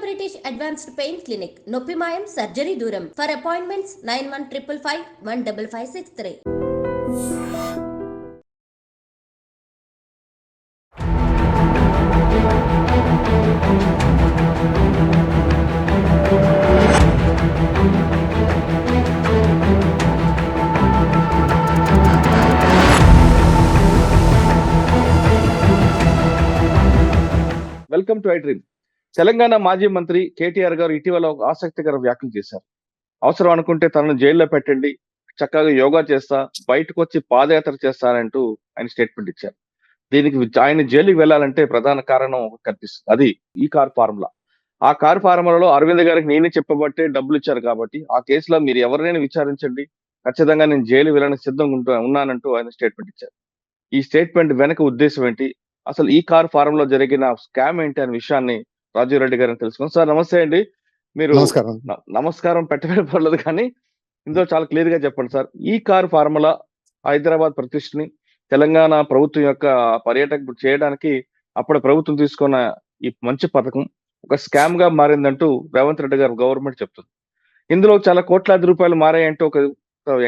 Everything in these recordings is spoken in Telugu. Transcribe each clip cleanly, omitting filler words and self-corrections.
British Advanced Pain Clinic, Noppimayam Surgery Duram. For appointments 9155 15563. Welcome to iDream. Telangana మాజీ మంత్రి కేటీఆర్ గారు ఇటీవల ఒక ఆసక్తికర వ్యాఖ్యలు చేశారు. అవసరం అనుకుంటే తనను జైల్లో పెట్టండి, చక్కగా యోగా చేస్తా, బయటకు వచ్చి పాదయాత్ర చేస్తానంటూ ఆయన స్టేట్మెంట్ ఇచ్చారు. దీనికి ఆయన జైలుకి వెళ్ళాలంటే ప్రధాన కారణం కనిపిస్తుంది, అది ఈ కార్ ఫార్ములా. ఆ కార్ ఫార్ములాలో అరవింద్ గారికి నేనే చెప్పబట్టే డబ్బులు ఇచ్చారు కాబట్టి ఆ కేసులో మీరు ఎవరినైనా విచారించండి, ఖచ్చితంగా నేను జైలు వెళ్ళడానికి సిద్ధంగా ఉన్నానంటూ ఆయన స్టేట్మెంట్ ఇచ్చారు. ఈ స్టేట్మెంట్ వెనక ఉద్దేశం ఏంటి, అసలు ఈ కార్ ఫారం లో జరిగిన స్కామ్ ఏంటి అనే విషయాన్ని రాజీవ్ రెడ్డి గారిని తెలుసుకున్నాం. సార్ నమస్తే అండి. మీరు నమస్కారం పెట్టలేదు కానీ ఇందులో చాలా క్లియర్ గా చెప్పండి సార్. ఈ కార్ ఫార్ములా హైదరాబాద్ ప్రతిష్టని తెలంగాణ ప్రభుత్వం యొక్క పర్యాటక చేయడానికి అప్పుడు ప్రభుత్వం తీసుకున్న ఈ మంచి పథకం ఒక స్కామ్ గా మారిందంటూ రేవంత్ రెడ్డి గారు గవర్నమెంట్ చెప్తుంది. ఇందులో చాలా కోట్లాది రూపాయలు మారాయంటూ ఒక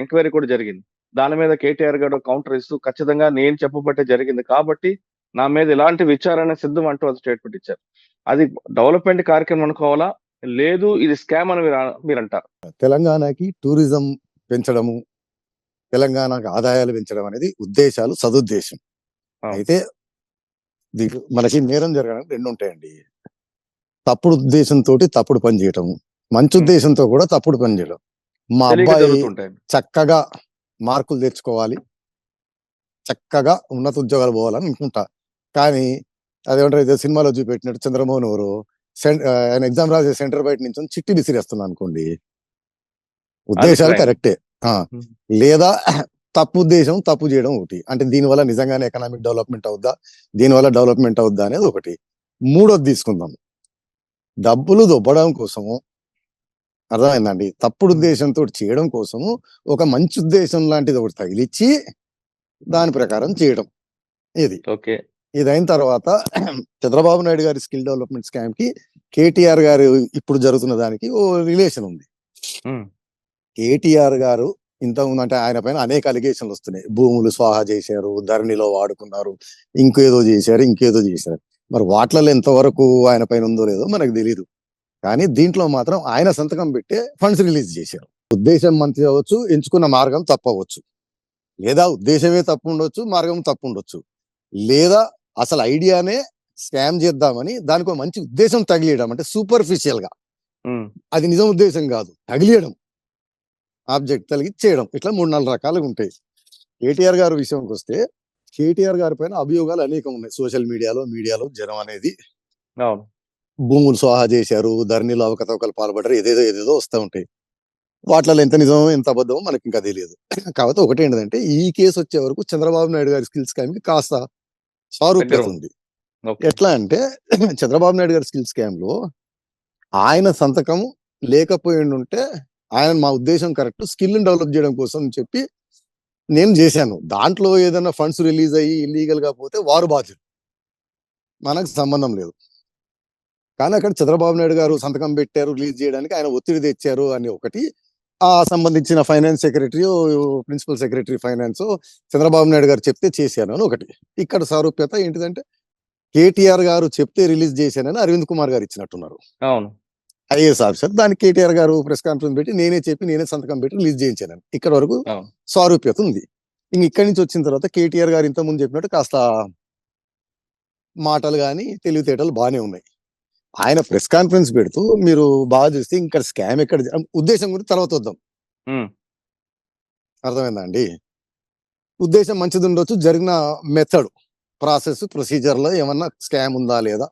ఎంక్వైరీ కూడా జరిగింది. దాని మీద కేటీఆర్ గారు కౌంటర్ ఇస్తూ ఖచ్చితంగా నేను చెప్పబట్టే జరిగింది కాబట్టి నా మీద ఎలాంటి విచారణ సిద్ధం అంటూ అది స్టేట్మెంట్ ఇచ్చారు. అది డెవలప్మెంట్ కార్యక్రమం అనుకోవాలా, లేదు ఇది స్కామ్ అని మీరు అంటారు? తెలంగాణకి టూరిజం పెంచడము, తెలంగాణకి ఆదాయాలు పెంచడం అనేది ఉద్దేశాలు, సదుద్దేశం. అయితే మనకి నేరం జరగడానికి రెండు ఉంటాయండి. తప్పుడు ఉద్దేశంతో తప్పుడు పని చేయటము, మంచి ఉద్దేశంతో కూడా తప్పుడు పని చేయడం. మా అబ్బాయి చక్కగా మార్కులు తెచ్చుకోవాలి, చక్కగా ఉన్నత ఉద్యోగాలు పోవాలని అనుకుంటా. కానీ అదేమంటారు, సినిమాలో చూపెట్టినట్టు చంద్రమోహన్ ఎవరు ఆయన ఎగ్జామ్ రాసే సెంటర్ బయట నుంచి చిట్టి విసిరేస్తున్నా అనుకోండి, ఉద్దేశాలు కరెక్టే, లేదా తప్పు ఉద్దేశం తప్పు చేయడం ఒకటి. అంటే దీనివల్ల నిజంగానే ఎకనామిక్ డెవలప్మెంట్ అవుద్దా, దీనివల్ల డెవలప్మెంట్ అవుద్దా అనేది ఒకటి. మూడోది తీసుకుందాం, డబ్బులు దొబ్బడం కోసము, అర్థమైందండి, తప్పుడు ఉద్దేశంతో చేయడం కోసము ఒక మంచి ఉద్దేశం లాంటిది ఒకటి తగిలిచ్చి దాని ప్రకారం చేయడం. ఇది ఓకే. ఇది అయిన తర్వాత చంద్రబాబు నాయుడు గారి స్కిల్ డెవలప్మెంట్ స్కామ్ కి కేటీఆర్ గారు ఇప్పుడు జరుగుతున్న దానికి ఓ రిలేషన్ ఉంది. కేటీఆర్ గారు ఇంతకుముందు అంటే ఆయన పైన అనేక అలిగేషన్లు వస్తున్నాయి. భూములు స్వాహా చేశారు, ధరణిలో వాడుకున్నారు, ఇంకేదో చేశారు. మరి వాటిలలో ఎంతవరకు ఆయన పైన ఉందో లేదో మనకు తెలియదు. కానీ దీంట్లో మాత్రం ఆయన సంతకం పెట్టే ఫండ్స్ రిలీజ్ చేశారు. ఉద్దేశం మంచి అవ్వచ్చు, ఎంచుకున్న మార్గం తప్పవచ్చు, లేదా ఉద్దేశమే తప్పు ఉండొచ్చు, మార్గం తప్పు ఉండొచ్చు, లేదా అసలు ఐడియానే స్కామ్ చేద్దామని దానికి ఒక మంచి ఉద్దేశం తగిలియడం, అంటే సూపర్ఫిషియల్ గా, అది నిజం ఉద్దేశం కాదు, తగిలియడం, ఆబ్జెక్ట్ తగిలిచ్చేయడం. ఇట్లా 3-4 రకాలుగా ఉంటాయి. కేటీఆర్ గారి విషయంకి వస్తే కేటీఆర్ గారి పైన అభియోగాలు అనేకం ఉన్నాయి. సోషల్ మీడియాలో జనం అనేది భూములు స్వాహా చేశారు, ధరణిలో అవకతవకలు పాల్పడ్డారు, ఏదేదో వస్తూ ఉంటాయి. వాటిలో ఎంత నిజమో ఎంత అబద్ధమో మనకి ఇంకా తెలియదు. కాకపోతే ఒకటి ఏంటంటే, ఈ కేసు వచ్చే వరకు చంద్రబాబు నాయుడు గారి స్కిల్స్ స్కామ్ కి కాస్త సారూప్యత ఉంది. ఎట్లా అంటే, చంద్రబాబు నాయుడు గారి స్కిల్ స్కామ్ లో ఆయన సంతకం లేకపోయిండుంటే, ఆయన మా ఉద్దేశం కరెక్ట్, స్కిల్ డెవలప్ చేయడం కోసం చెప్పి నేను చేశాను, దాంట్లో ఏదైనా ఫండ్స్ రిలీజ్ అయ్యి ఇల్లీగల్ గా పోతే వారు బాధ్యులు, మనకు సంబంధం లేదు. కానీ అక్కడ చంద్రబాబు నాయుడు గారు సంతకం పెట్టారు రిలీజ్ చేయడానికి, ఆయన ఒత్తిడి తెచ్చారు అని ఒకటి. ఆ సంబంధించిన finance secretary, principal secretary finance Chandrababu Naidu గారు చెప్తే చేశాను అని ఒకటి. ఇక్కడ సారూప్యత ఏంటిదంటే, కేటీఆర్ గారు చెప్తే రిలీజ్ చేశానని అరవింద్ కుమార్ గారు ఇచ్చినట్టున్నారు, ఐఏఎస్ ఆఫీసర్. దానికి కేటీఆర్ గారు ప్రెస్ కాన్ఫరెన్స్ పెట్టి నేనే సంతకం పెట్టి రిలీజ్ చేయించాను. ఇక్కడ వరకు సారూప్యత ఉంది. ఇంక ఇక్కడి నుంచి వచ్చిన తర్వాత కేటీఆర్ గారు ఇంతకుముందు చెప్పినట్టు కాస్త మాటలు కానీ తెలివితేటలు బాగానే ఉన్నాయి. ఆయన ప్రెస్ కాన్ఫరెన్స్ పెడుతూ మీరు బాగా చూస్తే ఇంకా స్కామ్ ఎక్కడ, ఉద్దేశం గురించి తర్వాత వద్దాం, అర్థమైందా అండి. ఉద్దేశం మంచిది ఉండొచ్చు, జరిగిన మెథడ్, ప్రాసెస్, ప్రొసీజర్ లో ఏమన్నా స్కామ్ ఉందా లేదా,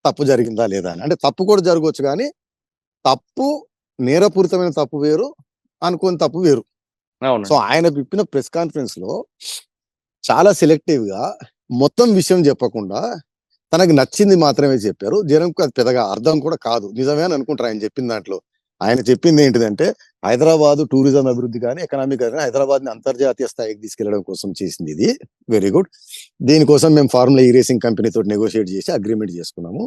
తప్పు జరిగిందా లేదా అని. అంటే తప్పు కూడా జరగవచ్చు, కానీ తప్పు నేరపూరితమైన తప్పు వేరు, అనుకోని తప్పు వేరు. సో ఆయన చెప్పిన ప్రెస్ కాన్ఫరెన్స్ లో చాలా సెలెక్టివ్ గా మొత్తం విషయం చెప్పకుండా తనకు నచ్చింది మాత్రమే చెప్పారు. జనంకు అది పెద్దగా అర్థం కూడా కాదు, నిజమే అని అనుకుంటారు ఆయన చెప్పిన దాంట్లో. ఆయన చెప్పింది ఏంటిదంటే, హైదరాబాద్ టూరిజం అభివృద్ధి కానీ ఎకనామిక్ కానీ హైదరాబాద్ ని అంతర్జాతీయ స్థాయికి తీసుకెళ్లడం కోసం చేసింది ఇది. Very good. దీనికోసం మేము ఫార్ములా ఈ రేసింగ్ కంపెనీ తోటి నెగోషియేట్ చేసి అగ్రిమెంట్ చేసుకున్నాము.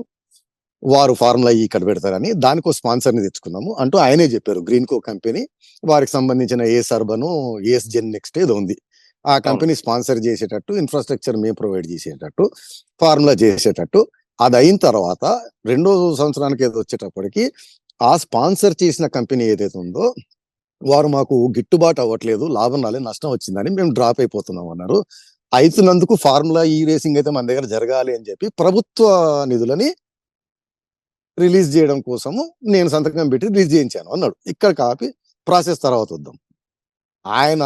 వారు ఫార్ములా ఇక్కడ పెడతారని దానికి ఒక స్పాన్సర్ ని తెచ్చుకున్నాము అంటూ ఆయనే చెప్పారు. గ్రీన్ కో కంపెనీ వారికి సంబంధించిన ఏస్ అర్బన్, ఏస్ జెన్ నెక్స్ట్ ఏదో ఉంది. ఆ కంపెనీ స్పాన్సర్ చేసేటట్టు, ఇన్ఫ్రాస్ట్రక్చర్ మేము ప్రొవైడ్ చేసేటట్టు, ఫార్ములా చేసేటట్టు. అది అయిన తర్వాత 2వ సంవత్సరానికి ఏదో వచ్చేటప్పటికి ఆ స్పాన్సర్ చేసిన కంపెనీ ఏదైతే ఉందో వారు మాకు గిట్టుబాటు అవ్వట్లేదు, లాభం రాలేదు, నష్టం వచ్చిందని మేము డ్రాప్ అయిపోతున్నాం అన్నారు. అయితున్నందుకు ఫార్ములా ఈ రేసింగ్ అయితే మన దగ్గర జరగాలి అని చెప్పి ప్రభుత్వ నిధులని రిలీజ్ చేయడం కోసము నేను సంతకం పెట్టి రిలీజ్ చేయించాను అన్నాడు. ఇక్కడ కాపీ ప్రాసెస్ తర్వాత వద్దాం. ఆయన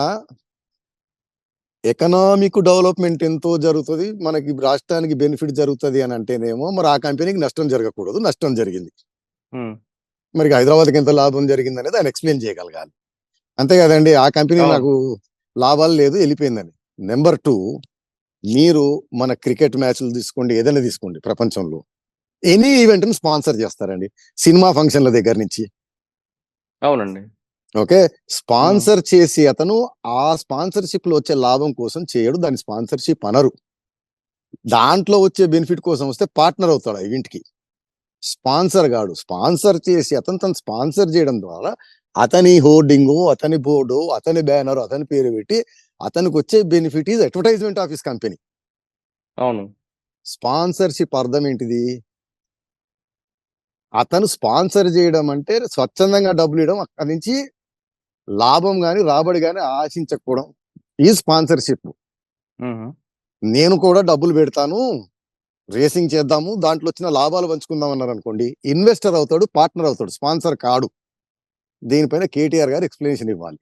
ఎకనామిక్ డెవలప్మెంట్ ఎంతో జరుగుతుంది, మనకి రాష్ట్రానికి బెనిఫిట్ జరుగుతుంది అని అంటేనేమో మరి ఆ కంపెనీకి నష్టం జరగకూడదు, నష్టం జరిగింది. మరి హైదరాబాద్కి ఎంత లాభం జరిగింది అనేది ఆయన ఎక్స్ప్లెయిన్ చేయగలగాలి. అంతే కదండి. ఆ కంపెనీ నాకు లాభాలు లేదు వెళ్ళిపోయిందని. నెంబర్ 2, మీరు మన క్రికెట్ మ్యాచ్లు తీసుకోండి, ఏదైనా తీసుకోండి, ప్రపంచంలో ఎనీ ఈవెంట్ ని స్పాన్సర్ చేస్తారండి, సినిమా ఫంక్షన్ల దగ్గర నుంచి. అవునండి. ఓకే, స్పాన్సర్ చేసి అతను ఆ స్పాన్సర్షిప్ లో వచ్చే లాభం కోసం చేయడు, దాని స్పాన్సర్షిప్ అనరు. దాంట్లో వచ్చే బెనిఫిట్ కోసం వస్తే పార్ట్నర్ అవుతాడు ఆ ఈవెంట్ కి. స్పాన్సర్ గాడు స్పాన్సర్ చేసి అతను తను స్పాన్సర్ చేయడం ద్వారా అతని హోర్డింగు, అతని బోర్డు, అతని బ్యానర్, అతని పేరు పెట్టి అతనికి వచ్చే benefit is advertisement of his company. అవును. స్పాన్సర్షిప్ అర్థం ఏంటిది? అతను స్పాన్సర్ చేయడం అంటే స్వచ్ఛందంగా డబ్బులు ఇవ్వడం, అక్కడి నుంచి లాభం గాని రాబడి గాని ఆశించకపోవడం ఈ స్పాన్సర్షిప్. నేను కూడా డబ్బులు పెడతాను, రేసింగ్ చేద్దాము, దాంట్లో వచ్చిన లాభాలు పంచుకుందాం అన్నారు అనుకోండి, ఇన్వెస్టర్ అవుతాడు, పార్ట్నర్ అవుతాడు, స్పాన్సర్ కాడు. దీనిపైన కేటీఆర్ గారు ఎక్స్ప్లెనేషన్ ఇవ్వాలి.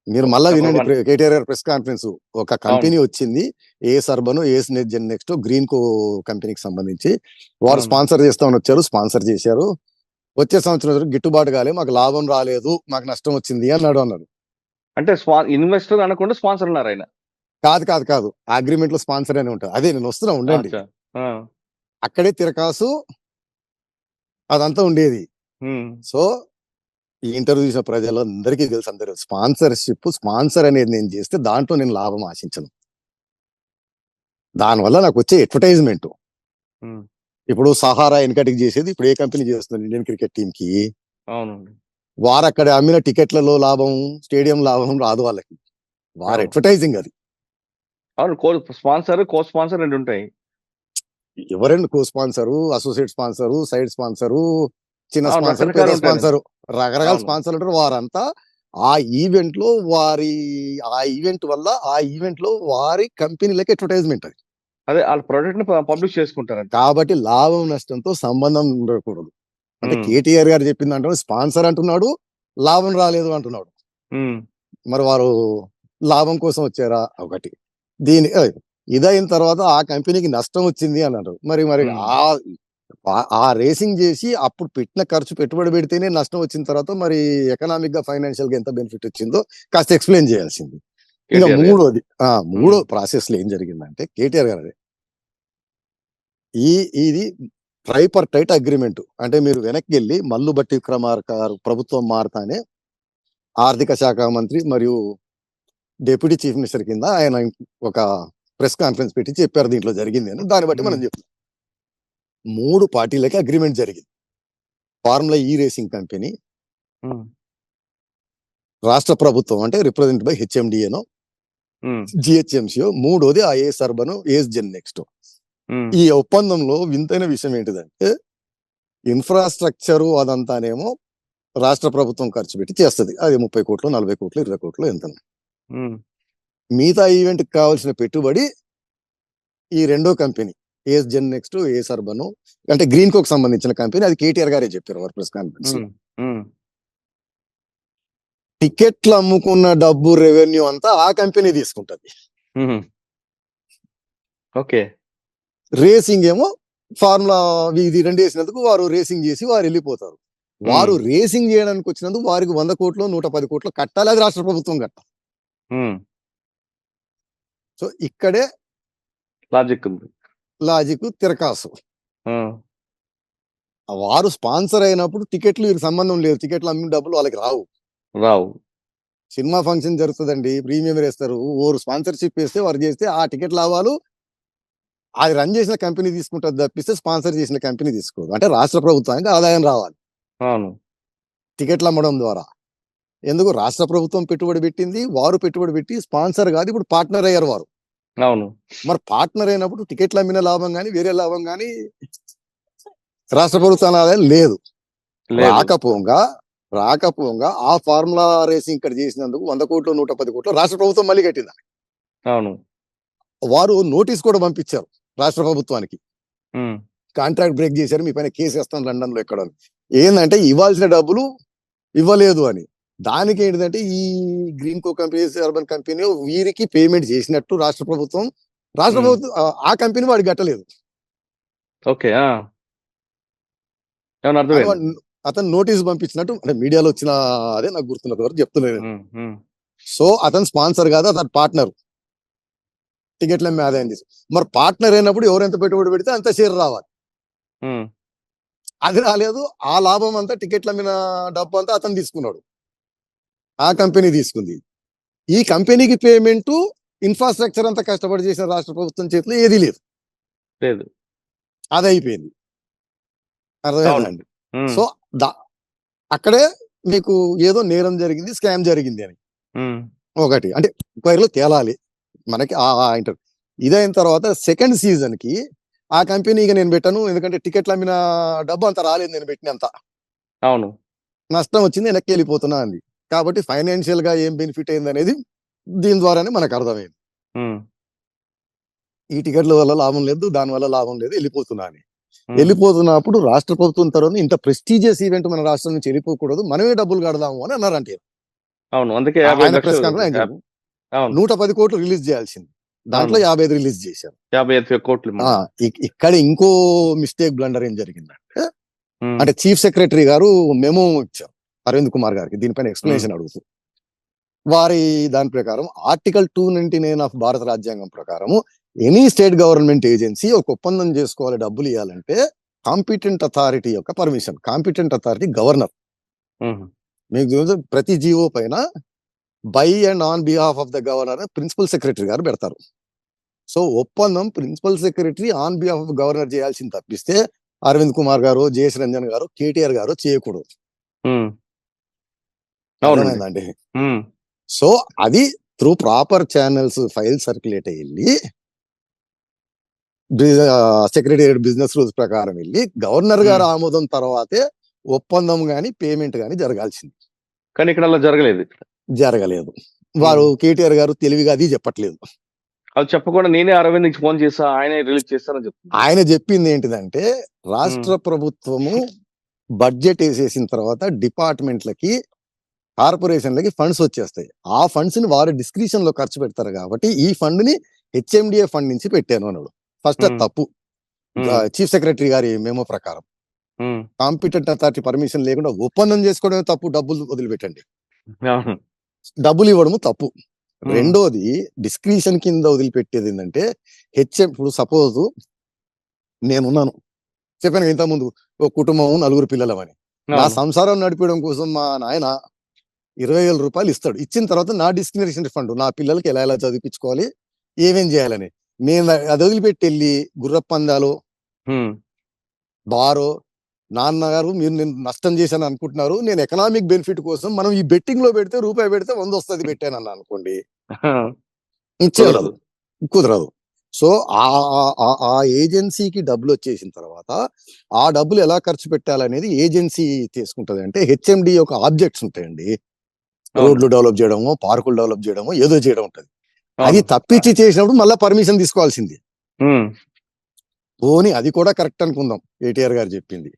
మీరు మళ్ళా వినండి కేటీఆర్ గారు ప్రెస్ కాన్ఫరెన్స్. ఒక కంపెనీ వచ్చింది, ఏస్ అర్బన్, ఏస్ జెన్ నెక్స్ట్, గ్రీన్ కో కంపెనీకి సంబంధించి వారు స్పాన్సర్ చేస్తామని వచ్చారు, స్పాన్సర్ చేశారు. వచ్చే సంవత్సరం గిట్టుబాటు కాలే, మాకు లాభం రాలేదు, మాకు నష్టం వచ్చింది అన్నాడు. అంటే ఇన్వెస్టర్ అనకుండా స్పాన్సర్ అన్నారు ఆయన. కాదు, అగ్రిమెంట్ లో స్పాన్సర్ అని ఉంటారు. అదే నేను వస్తున్నా, ఉండండి. అక్కడే తిరకాసు అదంతా ఉండేది. సో ఈ ఇంటర్వ్యూ చూసిన ప్రజలందరికీ తెలుసు, అందరూ స్పాన్సర్ అనేది నేను చేస్తే దాంట్లో నేను లాభం ఆశించను. దానివల్ల నాకు వచ్చే అడ్వర్టైజ్మెంట్. ఇప్పుడు సహారా వెనకటికి చేసేది ఇప్పుడు ఏ కంపెనీ చేస్తుంది ఇండియన్ క్రికెట్ టీం కి? వారు అక్కడ అమ్మిన టికెట్లలో లాభం, స్టేడియం లాభం రాదు వాళ్ళకి, వారు అడ్వర్టైజింగ్ అది. అవును, కో స్పాన్సర్ రెండు ఉంటాయి. ఎవరండి co sponsor, associate sponsor, side sponsor, చిన్న స్పాన్సర్, పెద్ద స్పాన్సర్, రకరకాల స్పాన్సర్లు ఉంటారు. వారంతా ఆ ఈవెంట్ లో ఆ ఈవెంట్ వల్ల ఆ ఈవెంట్ లో వారి కంపెనీలకి అడ్వర్టైజ్మెంట్ అది. అదే వాళ్ళ ప్రొడక్ట్ ని పబ్లిష్ చేసుకుంటారు. కాబట్టి లాభం నష్టంతో సంబంధం ఉండకూడదు. అంటే కేటీఆర్ గారు చెప్పింది అంటే స్పాన్సర్ అంటున్నాడు, లాభం రాలేదు అంటున్నాడు. మరి వారు లాభం కోసం వచ్చారా? ఒకటి. ఇదైన తర్వాత ఆ కంపెనీకి నష్టం వచ్చింది అన్నారు. మరి ఆ రేసింగ్ చేసి అప్పుడు పెట్టిన ఖర్చు పెట్టుబడి పెడితేనే నష్టం వచ్చిన తర్వాత మరి ఎకనామిక్ గా, ఫైనాన్షియల్ గా ఎంత బెనిఫిట్ వచ్చిందో కాస్త ఎక్స్ప్లెయిన్ చేయాల్సింది. ఇంకా మూడో ప్రాసెస్ లో ఏం జరిగిందంటే కేటీఆర్ గారు ఇది ట్రైపర్టైట్ అగ్రిమెంట్. అంటే మీరు వెనక్కి వెళ్ళి మల్లు భట్టి విక్రమార్క గారు ప్రభుత్వం మారతానే ఆర్థిక శాఖ మంత్రి మరియు డిప్యూటీ చీఫ్ మినిస్టర్ కింద ఆయన ఒక ప్రెస్ కాన్ఫరెన్స్ పెట్టి చెప్పారు దీంట్లో జరిగింది అని. దాన్ని బట్టి మనం చెప్తాం 3 పార్టీలకి అగ్రిమెంట్ జరిగింది. ఫార్ములా ఈ రేసింగ్ కంపెనీ, రాష్ట్ర ప్రభుత్వం అంటే రిప్రజెంట్ బై హెచ్ఎండిఏనో జిహెచ్ఎంసిఓ, మూడోది ఆ ఏస్ అర్బన్, ఏస్ జెన్ నెక్స్ట్. ఈ ఒప్పందంలో వింతైన విషయం ఏంటిదంటే ఇన్ఫ్రాస్ట్రక్చర్ అదంతానేమో రాష్ట్ర ప్రభుత్వం ఖర్చు పెట్టి చేస్తుంది. అది 30 కోట్లు, 40 కోట్లు, 20 కోట్లు ఎంత. మిగతా ఈవెంట్ కి కావాల్సిన పెట్టుబడి ఈ రెండో కంపెనీ ఏస్ జెన్ నెక్స్ట్, ఏస్ అర్బన్ అంటే గ్రీన్ కోకి సంబంధించిన కంపెనీ, అది కేటీఆర్ గారే చెప్పారు వారు ప్రెస్ కాన్ఫరెన్స్. టికెట్లు అమ్ముకున్న డబ్బు, రెవెన్యూ అంతా ఆ కంపెనీ తీసుకుంటది. ఓకే. రేసింగ్ ఏమో ఫార్ములా ఇది 2 వేసినందుకు వారు రేసింగ్ చేసి వారు వెళ్ళిపోతారు. వారు రేసింగ్ చేయడానికి వచ్చినందుకు వారికి 100 కోట్లు, 110 కోట్లు కట్టాలి, అది రాష్ట్ర ప్రభుత్వం కట్టాలి. సో ఇక్కడే లాజిక్ తిరకాసు. వారు స్పాన్సర్ అయినప్పుడు టికెట్లు వీరికి సంబంధం లేదు, టికెట్లు అమ్మిన డబ్బులు వాళ్ళకి రావు. సినిమా ఫంక్షన్ జరుగుతుందండి, ప్రీమియం వేస్తారు, ఓరు స్పాన్సర్షిప్ వేస్తే వారు చేస్తే ఆ టికెట్ లాభాలు అది రన్ చేసిన కంపెనీ తీసుకుంటుంది తప్పిస్తే స్పాన్సర్ చేసిన కంపెనీ తీసుకోదు. అంటే రాష్ట్ర ప్రభుత్వానికి ఆదాయం రావాలి అవును. టికెట్లు అమ్మడం ద్వారా. ఎందుకు రాష్ట్ర ప్రభుత్వం పెట్టుబడి పెట్టింది, వారు పెట్టుబడి పెట్టి స్పాన్సర్ కాదు, ఇప్పుడు పార్ట్నర్ అయ్యారు వారు. అవును. మరి పార్ట్నర్ అయినప్పుడు టికెట్లు అమ్మిన లాభం కానీ వేరే లాభం కానీ రాష్ట్ర ప్రభుత్వాల ఆదాయం లేదు. లేదు. రాకపోగా ఆ ఫార్ములా రేసింగ్ ఇక్కడ చేసినందుకు 100 కోట్లు 110 కోట్లు రాష్ట్ర ప్రభుత్వం మళ్ళీ కట్టింది. అవును. వారు నోటీస్ కూడా పంపించారు రాష్ట్ర ప్రభుత్వానికి, ఉమ్. కాంట్రాక్ట్ బ్రేక్ చేశారు, మీ పైన కేసు వేస్తాను లండన్ లో ఎక్కడ అని. ఏంటంటే ఇవ్వాల్సిన డబ్బులు ఇవ్వలేదు అని. దానికి ఏంటంటే ఈ గ్రీన్ కో కంపెనీ, అర్బన్ కంపెనీ వీరికి పేమెంట్ చేసినట్టు రాష్ట్ర ప్రభుత్వం ఆ కంపెనీ వాడికి కట్టలేదు. ఓకే. ఏమన్నా అర్థమైంది? అతను నోటీస్ పంపించినట్టు అంటే మీడియాలో వచ్చిన అదే నాకు గుర్తున్నది వరకు చెప్తున్నాను. ఉమ్, ఉమ్. సో అతను స్పాన్సర్ కాదు, అతను పార్ట్నర్. టికెట్ల మీద ఆదాయం తీసు మరి పార్ట్నర్ అయినప్పుడు ఎవరెంత పెట్టుబడి పెడితే అంత షేర్ రావాలి. ఉమ్. అది రాలేదు. ఆ లాభం అంతా టికెట్ల మీద డబ్బు అంతా అతను తీసుకున్నాడు, ఆ కంపెనీ తీసుకుంది. ఈ కంపెనీకి పేమెంట్ ఇన్ఫ్రాస్ట్రక్చర్ అంతా కష్టపడి చేసిన రాష్ట్ర ప్రభుత్వం చేతిలో ఏది లేదు, లేదు. అది అయిపోయింది. అర్థమైందండి? ఉమ్. సో అక్కడే మీకు ఏదో నేరం జరిగింది, స్కామ్ జరిగింది అని ఉమ్. ఒకటి అంటే ఎంక్వైరీలో తేలాలి మనకి. ఆ ఇంటర్ ఇదైన తర్వాత సెకండ్ సీజన్ కి ఆ కంపెనీకి నేను పెట్టాను, ఎందుకంటే టికెట్లు అమ్మిన డబ్బు అంత రాలేదు, నేను పెట్టినంత అవును. నష్టం వచ్చింది, వెనక్కి వెళ్ళిపోతున్నా అంది. కాబట్టి ఫైనాన్షియల్ గా ఏం బెనిఫిట్ అయింది అనేది దీని ద్వారానే మనకు అర్థమైంది. ఉమ్. ఈ టికెట్ల వల్ల లాభం లేదు, దాని వల్ల లాభం లేదు, వెళ్ళిపోతున్నా అని. ఉమ్. వెళ్ళిపోతున్నప్పుడు రాష్ట్ర ప్రభుత్వం తర్వాత ఇంత ప్రెస్టీజియస్ ఈవెంట్ మన రాష్ట్రం నుంచి వెళ్ళిపోకూడదు, మనమే డబ్బులు కడదాము అని అన్నారంటే. అవును. అందుకే ఆయన 50 ప్రెస్ లక్షలు. కాన్ఫరెన్స్ అవును. 110 కోట్లు రిలీజ్ చేయాల్సింది, దాంట్లో 55 రిలీజ్ చేశారు. 55 కోట్లు. ఇక్కడ ఇంకో మిస్టేక్ బ్లండర్ ఏం జరిగిందంటే, ఉమ్. అంటే చీఫ్ సెక్రటరీ గారు మెమో ఇచ్చారు అరవింద్ కుమార్ గారికి, దీనిపైన ఎక్స్ప్లెనేషన్ అడుగుతూ. వారి దాని ప్రకారం ఆర్టికల్ 299 ఆఫ్ భారత రాజ్యాంగం ప్రకారము ఎనీ స్టేట్ గవర్నమెంట్ ఏజెన్సీ ఒక ఒప్పందం చేసుకోవాలి, డబ్బులు ఇవ్వాలంటే కాంపిటెంట్ అథారిటీ యొక్క permission. Competent authority governor. Um. మీకు తెలుసు, ప్రతి జీవో పైన by and on behalf of the governor principal secretary గారు పెడతారు. సో ఒప్పందం principal secretary on behalf of governor చేయాల్సింది తప్పిస్తే అరవింద్ కుమార్ గారు, జేఎస్ రంజన్ గారు, కేటీఆర్ గారు చేయకూడదు. ఉమ్. అవునండి. అర్థమైందండి? ఉమ్. సో అది through proper channels file circulate వెళ్ళి సెక్రటేరియట్ బిజినెస్ రూల్స్ ప్రకారం వెళ్ళి గవర్నర్ గారు ఆమోదం తర్వాతే ఒప్పందం గాని పేమెంట్ గాని జరగాల్సింది. కానీ ఇక్కడ అలా జరగలేదు. వారు కేటీఆర్ గారు తెలివిగా అది చెప్పట్లేదు. అది చెప్పకుండా నేనే అరవింద్ నుంచి ఫోన్ చేస్తా, ఆయనే రిలీజ్ చేస్తానని చెప్తున్నా. ఆయన చెప్పింది ఏంటిదంటే, రాష్ట్ర ప్రభుత్వము బడ్జెట్ వేసేసిన తర్వాత డిపార్ట్మెంట్లకి, కార్పొరేషన్లకి ఫండ్స్ వచ్చేస్తాయి. ఆ ఫండ్స్ ని వారు డిస్క్రిప్షన్ లో ఖర్చు పెడతారు కాబట్టి ఈ ఫండ్ ని హెచ్ఎండిఏ ఫండ్ నుంచి పెట్టాను అన్నాడు. ఫస్ట్ అది తప్పు. చీఫ్ సెక్రటరీ గారి మెమో ప్రకారం కాంపిటెంట్ అథారిటీ పర్మిషన్ లేకుండా ఒప్పందం చేసుకోవడమే తప్పు, డబ్బులు వదిలిపెట్టండి. డబ్బులు ఇవ్వడము తప్పు. రెండోది డిస్క్రిప్షన్ కింద వదిలిపెట్టేది ఏంటంటే, ఇప్పుడు సపోజ్ నేనున్నాను, చెప్పాను ఇంత ముందు ఒక కుటుంబం 4 పిల్లలమని. నా సంసారం నడిపడం కోసం మా నాయన 20,000 రూపాయలు ఇస్తాడు. ఇచ్చిన తర్వాత నా డిస్క్రిప్షన్ ఫండ్, నా పిల్లలకి ఎలా ఎలా చదివించుకోవాలి, ఏమేం చేయాలని నేను అది వదిలిపెట్టి వెళ్ళి గుర్రపందాలు, బారో, నాన్నగారు మీరు నేను నష్టం చేశాను అనుకుంటున్నారు, నేను ఎకనామిక్ బెనిఫిట్ కోసం మనం ఈ బెట్టింగ్ లో పెడితే రూపాయి పెడితే 100 వస్తుంది పెట్టాను అన్న అనుకోండి, ఇచ్చేయదు, కుదరదు. సో ఆ ఏజెన్సీకి డబ్బులు వచ్చేసిన తర్వాత ఆ డబ్బులు ఎలా ఖర్చు పెట్టాలనేది ఏజెన్సీ తీసుకుంటది. అంటే హెచ్ఎండి యొక్క ఆబ్జెక్ట్స్ ఉంటాయండి, రోడ్లు డెవలప్ చేయడమో, పార్కులు డెవలప్ చేయడమో, ఏదో చేయడం ఉంటది. అది తప్పించి చేసినప్పుడు మళ్ళీ పర్మిషన్ తీసుకోవాల్సింది. పోనీ అది కూడా కరెక్ట్ అనుకుందాం, కేటీఆర్ గారు చెప్పింది.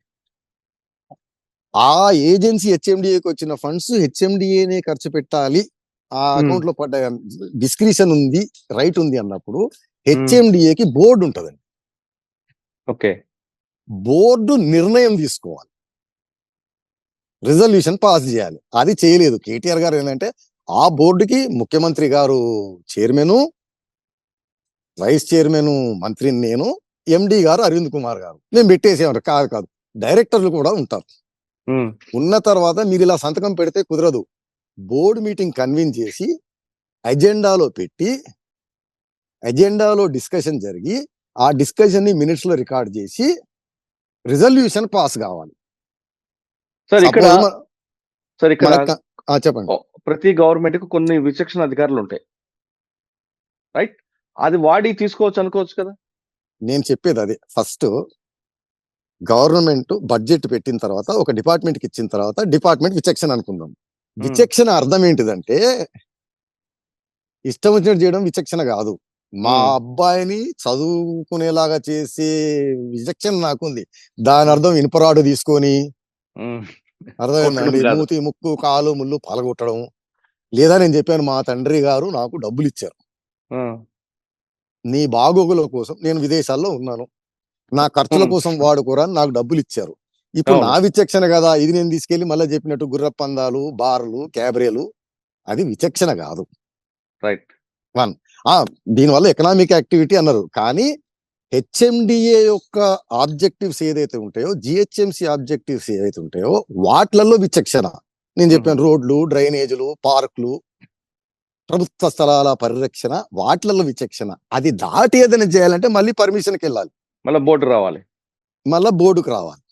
ఆ ఏజెన్సీ హెచ్ఎండిఏకి వచ్చిన ఫండ్స్ హెచ్ఎండిఏనే ఖర్చు పెట్టాలి, ఆ అకౌంట్ లో పడ్డ డిస్క్రిప్షన్ ఉంది, రైట్ ఉంది అన్నప్పుడు హెచ్ఎండిఏకి బోర్డు ఉంటదండి. ఓకే, బోర్డు నిర్ణయం తీసుకోవాలి, రిజల్యూషన్ పాస్ చేయాలి. అది చేయలేదు కేటీఆర్ గారు. ఏంటంటే ఆ బోర్డుకి ముఖ్యమంత్రి గారు చైర్మన్, వైస్ చైర్మన్ మంత్రి నేను, ఎండి గారు అరవింద్ కుమార్ గారు, మేము పెట్టేసేవారు. కాదు, డైరెక్టర్లు కూడా ఉంటారు. ఉన్న తర్వాత మీరు ఇలా సంతకం పెడితే కుదరదు, బోర్డు మీటింగ్ కన్వీన్ చేసి అజెండాలో పెట్టి, అజెండాలో డిస్కషన్ జరిగి ఆ డిస్కషన్ ని మినిట్స్ లో రికార్డ్ చేసి రిజల్యూషన్ పాస్ కావాలి. సార్ ఇక్కడ సపోజ్ ఇక్కడ మనకు చెప్పండి. ప్రతి గవర్నమెంట్ కు కొన్ని విచక్షణ అధికారులు ఉంటాయి, రైట్? అది వాడి తీసుకోవచ్చు అనుకోవచ్చు కదా. నేను చెప్పేది అదే. ఫస్ట్ గవర్నమెంట్ బడ్జెట్ పెట్టిన తర్వాత ఒక డిపార్ట్మెంట్ కి ఇచ్చిన తర్వాత డిపార్ట్మెంట్ విచక్షణ అనుకుందాం. విచక్షణ అర్థం ఏంటిదంటే ఇష్టం వచ్చినట్టు చేయడం విచక్షణ కాదు. మా అబ్బాయిని చదువుకునేలాగా చేసే విచక్షణ నాకుంది. దాని అర్థం ఇనుపరాడు తీసుకొని అర్థమైందండి మూతి ముక్కు కాలు ముళ్ళు పలగొట్టడం. లేదా నేను చెప్పాను మా తండ్రి గారు నాకు డబ్బులు ఇచ్చారు, నీ బాగోగుల కోసం నేను విదేశాల్లో ఉన్నాను, నా ఖర్చుల కోసం వాడుకోరా నాకు డబ్బులు ఇచ్చారు. ఇప్పుడు నా విచక్షణ కదా ఇది నేను తీసుకెళ్లి మళ్ళీ చెప్పినట్టు గుర్రపందాలు, బార్లు, క్యాబరేలు, అది విచక్షణ కాదు. రైట్. దీనివల్ల ఎకనామిక్ యాక్టివిటీ అన్నారు. కానీ హెచ్ఎండిఏ యొక్క ఆబ్జెక్టివ్స్ ఏదైతే ఉంటాయో, జిహెచ్ఎంసి ఆబ్జెక్టివ్స్ ఏదైతే ఉంటాయో వాటిలలో విచక్షణ. నేను చెప్పాను రోడ్లు, డ్రైనేజీలు, పార్కులు, ప్రభుత్వ స్థలాల పరిరక్షణ, వాటిలలో విచక్షణ. అది దాటి ఏదైనా చేయాలంటే మళ్ళీ పర్మిషన్కి వెళ్ళాలి, మళ్ళీ బోర్డు రావాలి, మళ్ళీ బోర్డుకు రావాలి.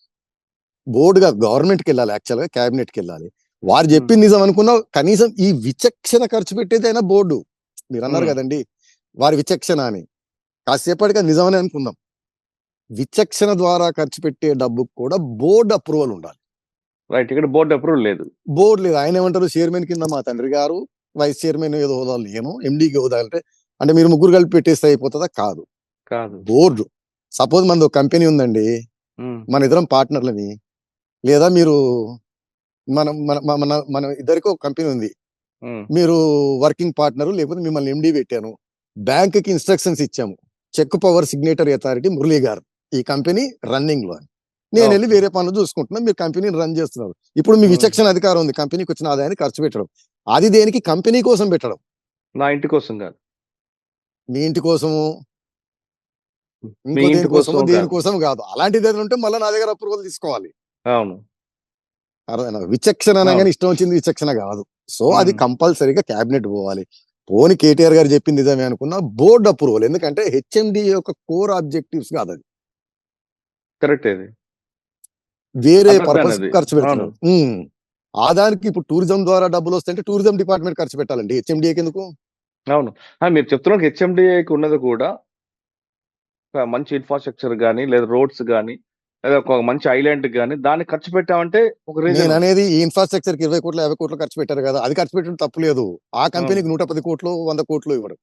బోర్డుగా గవర్నమెంట్కి వెళ్ళాలి, యాక్చువల్గా క్యాబినెట్కి వెళ్ళాలి. వారు చెప్పింది నిజం అనుకున్నా కనీసం ఈ విచక్షణ ఖర్చు పెట్టేదైనా బోర్డు. మీరు అన్నారు కదండి వారి విచక్షణ అని, కాసేపటిగా నిజమని అనుకుందాం. విచక్షణ ద్వారా ఖర్చు పెట్టే డబ్బుకు కూడా బోర్డు అప్రూవల్ ఉండాలి. రైట్. ఇక్కడ బోర్డు అప్రూవల్ లేదు. బోర్డు లేదు. ఆయన ఏమంటారు, చైర్మన్ కింద మా తండ్రి గారు, వైస్ చైర్మన్ ఏదో హోదా లేను, ఎండీకి హోదా అంటే మీరు ముగ్గురు కలిపి పెట్టేస్తే అయిపోతుందా? కాదు. బోర్డు. సపోజ్ మనది ఒక కంపెనీ ఉందండి, మన ఇద్దరం పార్ట్నర్లని, లేదా మీరు మన ఇద్దరికి ఒక కంపెనీ ఉంది, మీరు వర్కింగ్ పార్ట్నర్, లేకపోతే మిమ్మల్ని ఎండీ పెట్టాను, బ్యాంక్ కి ఇన్స్ట్రక్షన్స్ ఇచ్చాము, cheque power signatory authority Murali గారు, ఈ కంపెనీ రన్నింగ్ లో, నేను వెళ్ళి వేరే పనులు చూసుకుంటున్నా, మీరు కంపెనీని రన్ చేస్తున్నారు. ఇప్పుడు మీ విచక్షణ అధికారం ఉంది కంపెనీకి వచ్చిన ఆదాయాన్ని ఖర్చు పెట్టడం. అది దేనికి? కంపెనీ కోసం పెట్టడం, నా ఇంటి కోసం కాదు. మీ ఇంటి కోసము, ఇంకో దేనికోసము, దేనికోసం కాదు. అలాంటిది ఏదైనా ఉంటే మళ్ళీ నా దగ్గర అప్రూవల్ తీసుకోవాలి. అవును. అర్థమైనా? విచక్షణ అనగానే ఇష్టం వచ్చింది విచక్షణ కాదు. సో అది కంపల్సరీగా క్యాబినెట్ పోవాలి. పోని కేటీఆర్ గారు చెప్పింది నిజమే అనుకున్నా బోర్డు అప్రూవల్, ఎందుకంటే హెచ్ఎండి యొక్క కోర్ ఆబ్జెక్టివ్స్ కాదు అది, కరెక్ట్. అది వేరే పర్పస్ ఖర్చు పెడతారు. ఆదానికి ఇప్పుడు టూరిజం ద్వారా డబ్బులు వస్తాయంటే టూరిజం డిపార్ట్మెంట్ ఖర్చు పెట్టాలండి, హెచ్ఎండిఏకి ఎందుకు? అవును. మీరు చెప్తున్నారు హెచ్ఎండిఏకి ఉన్నది కూడా మంచి ఇన్ఫ్రాస్ట్రక్చర్ గానీ, లేదా రోడ్స్ గానీ, లేదా ఒక మంచి ఐలాండ్ గానీ దాన్ని ఖర్చు పెట్టామంటే ఒక రీజన్. నేను అనేది ఈ ఇన్ఫ్రాస్ట్రక్చర్ కి 20 కోట్లు 50 కోట్లు ఖర్చు పెట్టారు కదా, అది ఖర్చు పెట్టడం తప్పు లేదు. ఆ కంపెనీకి 110 కోట్లు 100 కోట్లు ఇవ్వడం.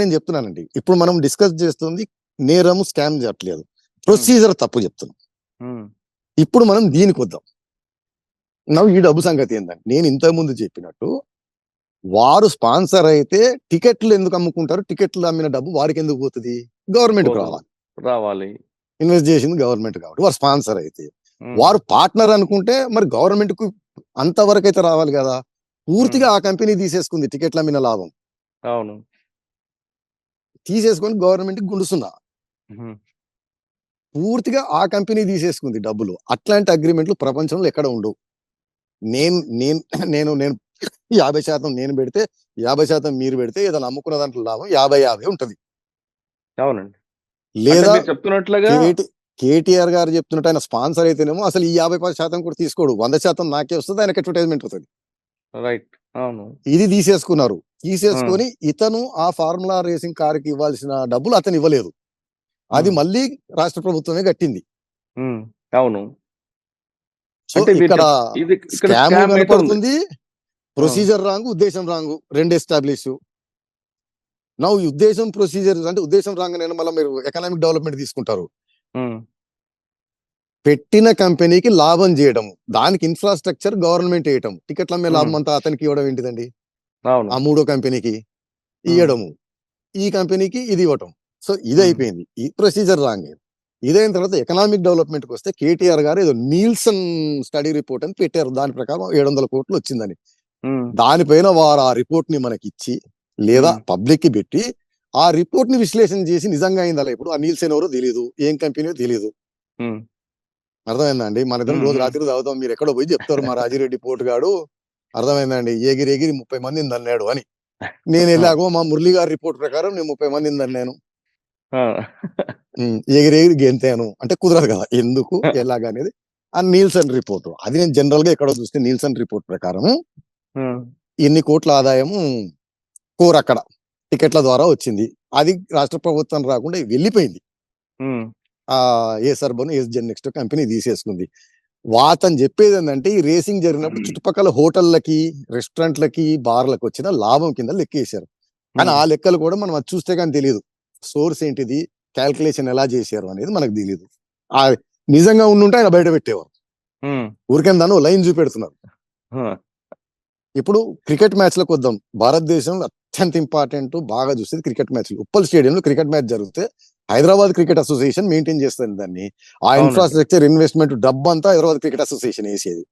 నేను చెప్తున్నానండి, ఇప్పుడు మనం డిస్కస్ చేస్తుంది నేరం, స్కామ్ చేయట్లేదు, ప్రొసీజర్ తప్పు చెప్తున్నాం. ఇప్పుడు మనం దీనికి వద్దాం. ఈ డబ్బు సంగతి ఏంటంటే, నేను ఇంతకు ముందు చెప్పినట్టు వారు స్పాన్సర్ అయితే టికెట్లు ఎందుకు అమ్ముకుంటారు? టికెట్లు అమ్మిన డబ్బు వారికి ఎందుకు పోతుంది? గవర్నమెంట్ రావాలి. ఇన్వెస్ట్ చేసింది గవర్నమెంట్ కాబట్టి వారు స్పాన్సర్ అయితే. వారు పార్ట్నర్ అనుకుంటే మరి గవర్నమెంట్ కు అంతవరకు అయితే రావాలి కదా. పూర్తిగా ఆ కంపెనీ తీసేసుకుంది టికెట్లు అమ్మిన లాభం. అవును. తీసేసుకొని గవర్నమెంట్ కి గుండుస్తున్నా, పూర్తిగా ఆ కంపెనీ తీసేసుకుంది డబ్బులు. అట్లాంటి అగ్రిమెంట్లు ప్రపంచంలో ఎక్కడ ఉండవు. నేను 50% నేను పెడితే 50% మీరు పెడితే ఏదైనా అమ్ముకున్న దాంట్లో లాభం 50-50 ఉంటది. అవునండి. లేదా చెప్తున్నట్లుగా కేటీఆర్ గారు చెప్తున్నట్టు ఆయన స్పాన్సర్ అయితేనేమో అసలు ఈ 50% కూడా తీసుకోడు, 100% నాకే వస్తుంది, ఆయనకి అడ్వర్టైజ్మెంట్ వస్తుంది. రైట్. అవును. ఇది తీసేసుకొని ఇతను ఆ ఫార్ములా రేసింగ్ కార్ కి ఇవ్వాల్సిన డబ్బులు అతను ఇవ్వలేదు, అది మళ్ళీ రాష్ట్ర ప్రభుత్వమే కట్టింది. అవును. ఇక్కడ స్కామ్ కనపడుతుంది, ప్రొసీజర్ రాంగ్, ఉద్దేశం రాంగ్, రెండు ఎస్టాబ్లిష్. నా ఉద్దేశం ప్రొసీజర్ అంటే ఉద్దేశం రాంగ్ నేను మళ్ళీ మీరు ఎకనామిక్ డెవలప్మెంట్ తీసుకుంటారు. పెట్టిన కంపెనీకి లాభం చేయడం, దానికి ఇన్ఫ్రాస్ట్రక్చర్ గవర్నమెంట్ వేయటం, టికెట్ల మీద లాభం అంతా అతనికి ఇవ్వడం ఏంటిదండి? ఆ మూడో కంపెనీకి ఇవ్వడము, ఈ కంపెనీకి ఇది ఇవ్వటం. సో ఇది అయిపోయింది, ఈ ప్రొసీజర్ రాంగ్. ఇదైన తర్వాత ఎకనామిక్ డెవలప్మెంట్ కి వస్తే కేటీఆర్ గారు ఏదో నీల్సన్ స్టడీ రిపోర్ట్ అని పెట్టారు, దాని ప్రకారం 700 కోట్లు వచ్చిందని. దానిపైన వారు ఆ రిపోర్ట్ ని మనకి ఇచ్చి లేదా పబ్లిక్ కి పెట్టి ఆ రిపోర్ట్ ని విశ్లేషణ చేసి నిజంగా అయిందా ఇప్పుడు ఆ నీల్సన్ ఎవరో తెలియదు, ఏం కంపెనీ తెలియదు. అర్థమైందండి? మన ఇద్దరం రోజు రాత్రి చదువుతాం, మీరు ఎక్కడో పోయి చెప్తారు మా రాజిరెడ్డి పోటుగాడు అర్థమైందండి ఎగిరి 30 మందిని దన్నాడు అని. నేను వెళ్ళాకో మా మురళి గారి రిపోర్ట్ ప్రకారం నేను 30 మందిని దన్నాను. ఆ. ఎగిరెగిరి గెంతాను అంటే కుదరదు కదా, ఎందుకు ఎలాగా అనేది ఆ నీల్సన్ రిపోర్ట్. అది నేను జనరల్ గా ఎక్కడో చూస్తే నీల్సన్ రిపోర్ట్ ప్రకారం ఉమ్, ఎన్ని కోట్ల ఆదాయము కోర్ అక్కడ టికెట్ల ద్వారా వచ్చింది. అది రాష్ట్ర ప్రభుత్వం రాకుండా వెళ్ళిపోయింది. ఉమ్, ఆ ఎస్ అర్బన్ ఎస్ జెన్ నెక్స్ట్ కంపెనీ తీసేసుకుంది. అతను చెప్పేది ఏంటంటే ఈ రేసింగ్ జరిగినప్పుడు చుట్టుపక్కల హోటళ్లకి, రెస్టారెంట్లకి, బార్లకు వచ్చిన లాభం కింద లెక్కేశారు. కానీ ఆ లెక్కలు కూడా మనం అది చూస్తే కానీ తెలియదు. సోర్స్ ఏంటిది, క్యాల్కులేషన్ ఎలా చేశారు అనేది మనకు తెలియదు. ఆ నిజంగా ఉండుంటే ఆయన బయట పెట్టేవారు. ఉమ్, ఊరికైనా దాన్ని లైన్ చూపెడుతున్నారు. ఉమ్, ఇప్పుడు క్రికెట్ మ్యాచ్ లకు వద్దాం. భారతదేశంలో అత్యంత ఇంపార్టెంట్ బాగా చూసేది క్రికెట్ మ్యాచ్లు. ఉప్పల్ స్టేడియంలో క్రికెట్ మ్యాచ్ జరిగితే హైదరాబాద్ క్రికెట్ అసోసియేషన్ మెయింటైన్ చేస్తుంది దాన్ని. ఆ అవునండి. ఇన్ఫ్రాస్ట్రక్చర్ ఇన్వెస్ట్మెంట్ డబ్బు అంతా హైదరాబాద్ క్రికెట్ అసోసియేషన్ వేసేది.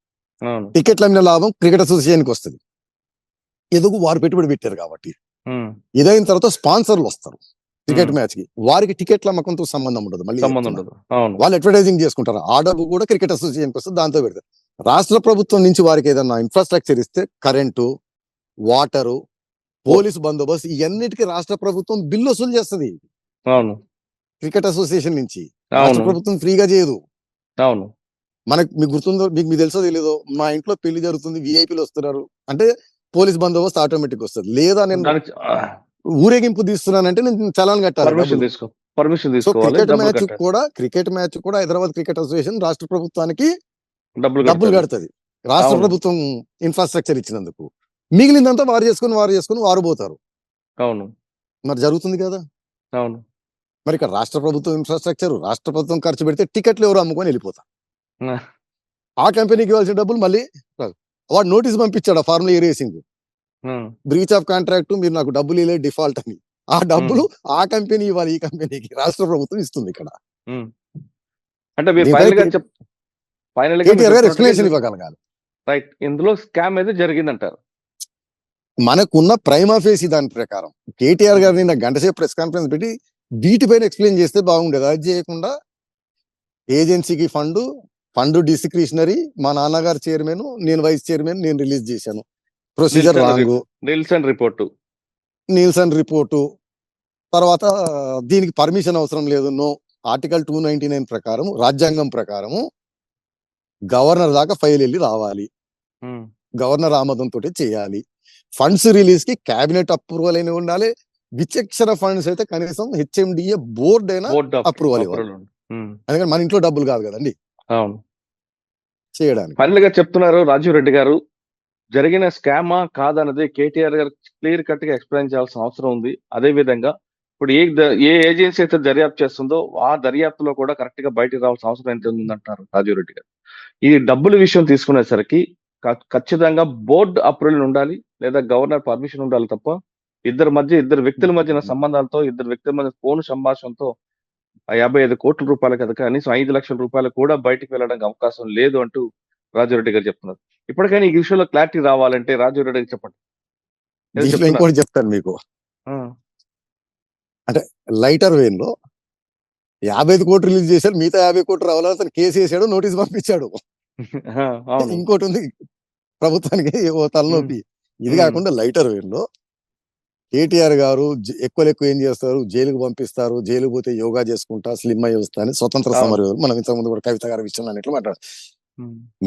అవును. టికెట్ల మీద లాభం క్రికెట్ అసోసియేషన్కి వస్తుంది. ఎందుకు? వారు పెట్టుబడి పెట్టారు కాబట్టి. ఉమ్, ఇదైన తర్వాత స్పాన్సర్లు వస్తారు క్రికెట్ ఉమ్, మ్యాచ్ కి. వారికి టికెట్ల అమ్మకంతో సంబంధం ఉండదు. మళ్ళీ సంబంధం చెప్తున్నా. ఉండదు. అవును. వాళ్ళు అడ్వర్టైజింగ్ చేసుకుంటారు. ఆ డబ్బు కూడా క్రికెట్ అసోసియేషన్కి వస్తుంది, దాంతో పెడతారు. రాష్ట్ర ప్రభుత్వం నుంచి వారికి ఏదన్నా ఇన్ఫ్రాస్ట్రక్చర్ ఇస్తే కరెంటు, వాటరు, పోలీసు బందోబస్తు ఇవన్నిటికీ రాష్ట్ర ప్రభుత్వం బిల్లు వసూలు చేస్తుంది అవును. క్రికెట్ అసోసియేషన్ నుంచి. రాష్ట్ర అవును. ప్రభుత్వం ఫ్రీగా చేయదు. అవును. మనకు మీకు గుర్తుందో, మీకు తెలుసో తెలీదో, మా ఇంట్లో పెళ్లి జరుగుతుంది, విఐపీలు వస్తున్నారు అంటే పోలీస్ బందోబస్తు ఆటోమేటిక్ వస్తుంది. లేదా నేను దానికి ఊరేగింపు తీస్తున్నానంటే నేను చలాన్ కట్టాలి పర్మిషన్ డబ్బులు. పర్మిషన్ సో తీసుకోవాలి, డబ్బులు కట్టాలి. క్రికెట్ మ్యాచ్ కూడా హైదరాబాద్ క్రికెట్ అసోసియేషన్ రాష్ట్ర ప్రభుత్వానికి డబ్బులు డబ్బులు కట్టాలి. కడుతుంది. రాష్ట్ర అవును. ప్రభుత్వం ఇన్ఫ్రాస్ట్రక్చర్ ఇచ్చినందుకు. మిగిలిందంతా వారు చేసుకుని వారు పోతారు. అవును. మరి జరుగుతుంది కదా. అవును. మరి ఇక్కడ రాష్ట్ర ప్రభుత్వం ఇన్ఫ్రాస్ట్రక్చర్, రాష్ట్ర ప్రభుత్వం ఖర్చు పెడితే టికెట్లు ఎవరు అమ్ముకొని వెళ్ళిపోతారు. ఆ, ఆ కంపెనీకి ఇవ్వాల్సిన డబ్బులు మళ్ళీ రాదు. వాడు నోటీస్ పంపించాడు ఆ formula racing, um, breach of contract, మీరు నాకు డబ్బులు ఇవ్వలేదు, డిఫాల్ట్ అని. ఆ డబ్బులు ఆ కంపెనీ ఇవ్వాలి, ఈ కంపెనీకి రాష్ట్ర ప్రభుత్వం ఇస్తుంది ఇక్కడ. ఉమ్. అంటే మీరు దీనిపై ఫైనల్ గా కేటీఆర్ గారు ఎక్స్ప్లెనేషన్ ఇవ్వగలగాలి. రైట్, ఇందులో స్కామ్ అయితే జరిగిందంటారు. మనకున్న ప్రైమా ఫేసి దాని ప్రకారం కేటీఆర్ గారు నిన్న గంటసేపు ప్రెస్ కాన్ఫరెన్స్ పెట్టి వీటిపైన ఎక్స్ప్లెయిన్ చేస్తే బాగుండేది. అది చేయకుండా ఏజెన్సీకి ఫండ్ డిస్క్రిషనరీ, మా నాన్నగారు చైర్మన్, నేను వైస్ చైర్మన్, నేను రిలీజ్ చేశాను, procedure wrong, Nilsson report. Nielsen report. తర్వాత దీనికి పర్మిషన్ అవసరం లేదు, నో. ఆర్టికల్ 299 ప్రకారం, రాజ్యాంగం ప్రకారము గవర్నర్ దాకా ఫైల్ వెళ్ళి రావాలి, ఉమ్, గవర్నర్ ఆమోదంతో చేయాలి. ఫండ్స్ రిలీజ్ కి కేబినెట్ అప్రూవల్ అయినా ఉండాలి. విచక్షణ ఫండ్స్ అయితే కనీసం హెచ్ఎండిఏ బోర్డు అయినా బోర్డ్ అప్రూవల్ ఇవ్వాలి. అందుకని మన ఇంట్లో డబ్బులు కాదు కదండి అవును. చేయడానికి. ఫైనల్ గా చెప్తున్నారు రాజీవ్ రెడ్డి గారు, జరిగిన స్కామా కాదన్నది కేటీఆర్ గారు క్లియర్ కట్ గా ఎక్స్ప్లెయిన్ చేయాల్సిన అవసరం ఉంది. అదే విధంగా ఇప్పుడు ఏ ఏజెన్సీ అయితే దర్యాప్తు చేస్తుందో ఆ దర్యాప్తులో కూడా కరెక్ట్ గా బయటకు రావాల్సిన అవసరం ఎంత ఉందంటారు రాజీవ్ రెడ్డి గారు. ఈ డబ్బుల విషయం తీసుకునేసరికి ఖచ్చితంగా బోర్డు అప్రూవల్ ఉండాలి, లేదా గవర్నర్ పర్మిషన్ ఉండాలి తప్ప ఇద్దరు వ్యక్తుల మధ్యన సంబంధాలతో, ఇద్దరు వ్యక్తుల మధ్య ఫోన్ సంభాషణతో 55 కోట్ల రూపాయలు కదా, కనీసం 5 లక్షల రూపాయలు కూడా బయటికి వెళ్ళడానికి అవకాశం లేదు అంటూ రాజీవ్ రెడ్డి గారు చెప్తున్నారు. ఇప్పటికైనా ఈ విషయంలో క్లారిటీ రావాలంటే రాజీవ్ రెడ్డి గారు చెప్పండి. ఏదో దీంట్లో చెప్తున్నారు. ఇంకోటి చెప్తాను మీకు. ఆ, లైటర్ వేన్ లో 55 కోట్లు రిలీజ్ చేశారు, మిగతా 50 కోట్లు రావాలని అతను కేసు వేసాడు, నోటీస్ పంపించాడు. ఆ, అవును. ఇంకోటి ఉంది ప్రభుత్వానికి ఓ తలనొప్పి. ఇది కాకుండా లైటర్ వేన్ లో కేటీఆర్ గారు ఎక్కువ ఏం చేస్తారు, జైలుకు పంపిస్తారు, జైలు పోతే యోగా చేసుకుంటా, స్లిమ్ అయ్యి వస్తా అని స్వతంత్ర సమర యోధులు. మనం ఇంతకుముందు కూడా కవిత గారి విషయం అన్నట్లు మాట్లాడారు.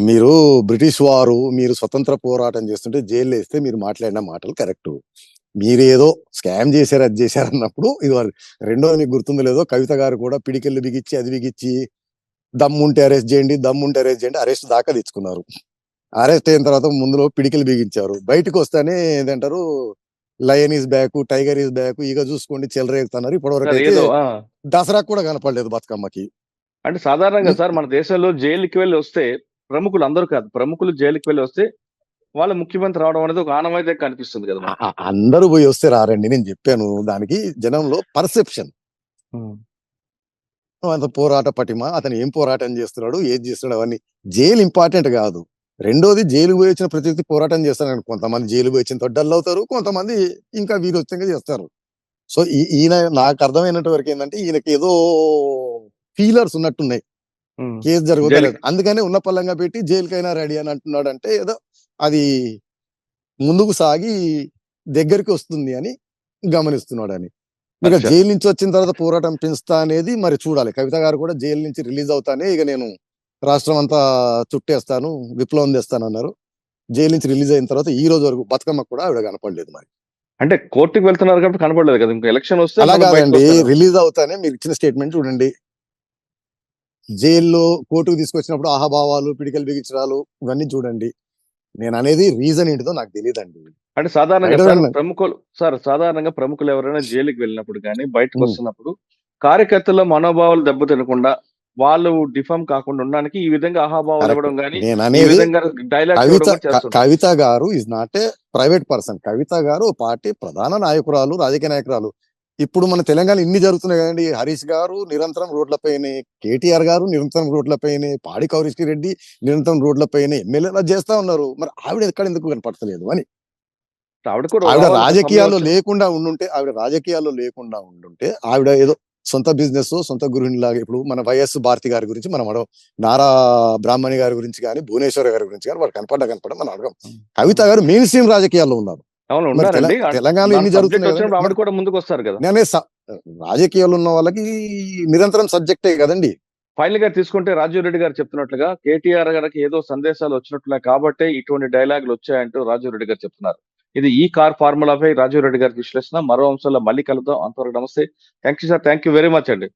మీరు బ్రిటిష్ వారు మీరు స్వతంత్ర పోరాటం చేస్తుంటే జైలు వేస్తే మీరు మాట్లాడిన మాటలు కరెక్ట్. మీరేదో స్కామ్ చేశారు, అది చేశారు అన్నప్పుడు ఇది రెండోది మీకు గుర్తుందో లేదో, కవిత గారు కూడా పిడికెళ్ళు బిగించి అది బిగించి దమ్ముంటే అరెస్ట్ చేయండి, అరెస్ట్ దాకా తెచ్చుకున్నారు. అరెస్ట్ అయిన తర్వాత ముందులో పిడికెలు బిగించారు, బయటకు వస్తేనే ఏంటంటారు, lion is back, tiger is back, ఇక చూసుకోండి చెలరేగుతున్నారు. ఇప్పటివరకు అయితే ఏదో దసరా కూడా కనపడలేదు బతుకమ్మకి. అంటే సాధారణంగా సార్ మన దేశంలో జైలుకి వెళ్ళి వస్తే ప్రముఖులు, అందరూ కాదు, ప్రముఖులు జైలుకి వెళ్ళి వస్తే వాళ్ళ ముఖ్యమంత్రి రావడం అనేది ఒక ఆనవాయితీ కనిపిస్తుంది కదా మనకి. అందరూ పోయి వస్తే రారండి, నేను చెప్పాను. దానికి జనంలో పర్సెప్షన్, అంత పోరాట పటిమ, అతను ఏం పోరాటం చేస్తున్నాడు, ఏది చేస్తున్నాడు, అవన్నీ. జైలు ఇంపార్టెంట్ కాదు. రెండోది, జైలు పోయి వచ్చిన ప్రతి వ్యక్తి పోరాటం చేస్తాడు. కొంతమంది జైలు పోయి వచ్చిన డల్ అవుతారు, కొంతమంది ఇంకా వీరోత్సంగా చేస్తారు. సో ఈయన నాకు అర్థమైనంత వరకు ఏంటంటే ఈయనకి ఏదో ఫీలర్స్ ఉన్నట్టున్నాయి, కేసు జరుగుతలేదు, అందుకనే ఉన్న పల్లంగా పెట్టి జైలుకైనా రెడీ అని అంటున్నాడు. అంటే ఏదో అది ముందుకు సాగి దగ్గరికి వస్తుంది అని గమనిస్తున్నాడు అని. ఇక అచ్చా. జైలు నుంచి వచ్చిన తర్వాత పోరాటం పెంచుతా అనేది మరి చూడాలి. కవిత గారు కూడా జైలు నుంచి రిలీజ్ అవుతానే ఇక నేను రాష్ట్రం అంతా చుట్టేస్తాను, విప్లవం తెస్తానన్నారు. జైలు నుంచి రిలీజ్ అయిన తర్వాత ఈ రోజు వరకు బతుకమ్మ కూడా ఆవిడ కనపడలేదు మరి. అంటే కోర్టుకు వెళ్తున్నారు కాబట్టి కనపడలేదు కదా, ఇంకా ఎలక్షన్ వస్తే అలా మళ్ళీ బయటకు కాదండి, వస్తారు. రిలీజ్ అవుతానే మీరు ఇచ్చిన స్టేట్మెంట్ చూడండి. జైల్లో కోర్టుకు తీసుకొచ్చినప్పుడు ఆహాభావాలు, పిడికలు బిగించడాలు ఇవన్నీ చూడండి. నేను అనేది రీజన్ ఏంటిదో నాకు తెలియదండి. అంటే సాధారణంగా బయట సార్ వెళ్ళండి. సాధారణంగా ప్రముఖులు ఎవరైనా జైలుకి వెళ్ళినప్పుడు కానీ బయటకు ఉమ్. వస్తున్నప్పుడు కార్యకర్తల మనోభావాలు దెబ్బతినకుండా వాళ్ళు డిఫామ్ కాకుండా ఉండడానికి ఈ విధంగా ఆహాభావాలు కరెక్ట్. ఇవ్వడం కానీ నేను ఈ అనేది విధంగా డైలాగ్స్ కవిత ఇవ్వడం కూడా చేస్తున్నారు. కవిత గారు is not a private person. Kavitha గారు ఓ పార్టీ ప్రధాన నాయకురాలు, రాజకీయ నాయకురాలు. ఇప్పుడు మన తెలంగాణ ఇన్ని జరుగుతున్నాయి కదండి. హరీష్ గారు నిరంతరం రోడ్లపైనే, కేటీఆర్ గారు నిరంతరం రోడ్లపైనే, పాడి కౌరిష్కి రెడ్డి నిరంతరం రోడ్లపైనే, ఎమ్మెల్యేలు చేస్తా ఉన్నారు. మరి ఆవిడ ఎక్కడ ఎందుకు కనపడతలేదు అని. ఆవిడ కూడా ఆవిడ రావాలి కదా, రాజకీయాల్లో సమయం లేకుండా ఉండుంటే ఆవిడ ఏదో సొంత బిజినెస్, సొంత గృహిణిలాగా. ఇప్పుడు మన వైఎస్ భారతి గారి గురించి మనం అడగం, నారా బ్రాహ్మణి గారి గురించి కానీ, భువనేశ్వర్ గారి గురించి కానీ, వారు కనపడ్డ మనం అడగం. కవిత గారు మెయిన్ స్ట్రీమ్ రాజకీయాల్లో ఉన్నారు. అవును మరి ఉన్నారండి. తెలంగాణలో దాని ఎన్ని సబ్జెక్ట్ జరుగుతున్నాయి వచ్చినప్పుడు కదండి. ఆవిడ కూడా ముందుకు వస్తారు కదా. నేనే రాజకీయాలు ఉన్న వాళ్ళకి నిరంతరం సబ్జెక్టే కదండి. ఫైనల్ గా తీసుకుంటే రాజీవ్ రెడ్డి గారు చెప్తున్నట్లుగా కేటీఆర్ గారికి ఏదో సందేశాలు వచ్చినట్లుగా కాబట్టే ఇటువంటి డైలాగులు వచ్చాయంటూ రాజీవ్ రెడ్డి గారు చెప్తున్నారు. ఇది ఈ కార్ ఫార్ములాపై రాజీవ్ రెడ్డి గారి విశ్లేషణ. మరో అంశంలో మళ్ళీ కలుద్దాం. అంతవరకు నమస్తే. Thank you sir. Thank you very much అండి.